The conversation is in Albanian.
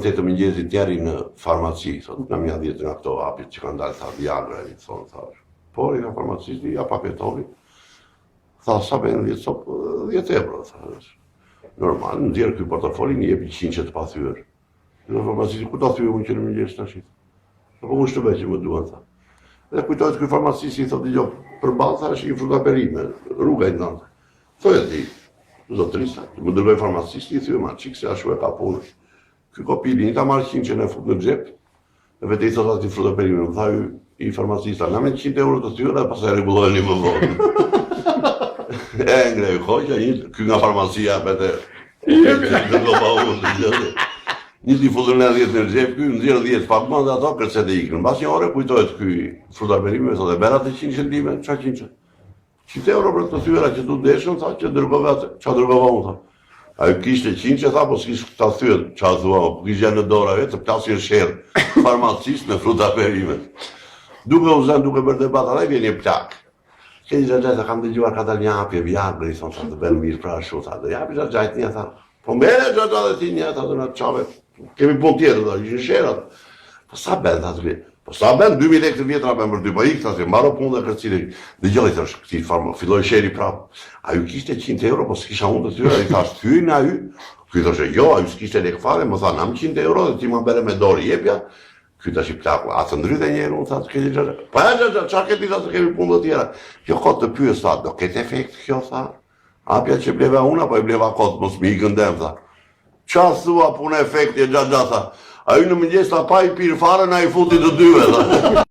vërtet të mëngjesit tjeri në farmaci, thot, në mja 10 nga këto hapit që kanë dalë, tha, Viagra, i thonë, thash. Por, i ka farmacisti, ja paketovi. Tha, sa bëjnë 10 euro, thash. Normal, në djerë këj portafoli, një jepi 100 të pathyrë. Në farmacisti, ku ta thyë unë që në mëngjes të ashit? Po unë shtëbe që më duan, tha. Dhe kujtojtë këj farmacisti, thot, i gjo, përbalë, thash, i fruta perime, rruga i të nëndë. Thojë ti, zotrisa, më dërgoj farmacisti, i thyë ma qikë se ashu e ka punë. Ky kopili, një ta marrë 100 që në fut në gjep, dhe vete i thot ati fruta perime, më tha i farmacista, na me 100 euro të thyre, dhe pas e regulohen një më vonë. E ngrej, hoqja, ky nga farmacia, bete, një t'i futër në 10 në gjep, ky në 10 pakman dhe ato kërcet e ikën. Bas një ore kujtojt ky fruta perime, thot e berat e 100 qëndime, qa 100? 100 euro për të thyra që tu deshën, tha që dërgove atë, qa dërgove unë, tha. A ju kishte 100 që tha, po s'kishtë ta thyët, qa thua, po kishtë gjenë në dora vetë, të plasin shërë, farmacist në fruta perime. Duke u zënë, duke bërë debat, ataj vjen një plak. Kënë një gjajtë, kam dëgjuar ka dalë një hapje, Viagra, i thonë, të bërë mirë pra shu, tha, dhe japi gjajtë një, tha, po mbele gjajtë dhe ti një, tha, dhe në qave, kemi pun tjetër, tha, ishë shërat. Po sa ben, tha, të vjetë. Po sa ben, 2000 lekë të vjetra ben për ty, po ikë, thasë, maro punë dhe kërcire. Dhe gjoj, thash, këti filloj sheri prapë. A ju kishte 100 euro, po s'kisha unë të thyra, i thash, thyjnë a ju. Këj thashe, jo, a ju s'kishte lekë fare, më tha, nam 100 euro, dhe ti më bere me dorë jepja. Këj tash i plaku, a të ndryte njerë, unë thash, këti gjërë. Pa e gjërë, qa këti thasë, kemi punë dhe tjera. Jo, kotë të pyës, tha, do ketë efekt kjo, tha. Apja që bleva una, po i bleva kotë, mos mi i gëndem, tha. Qa thua punë efekti e gjatë, tha. A ju në mëngjes ta pa i pirë fare, na i futi të dyve, tha.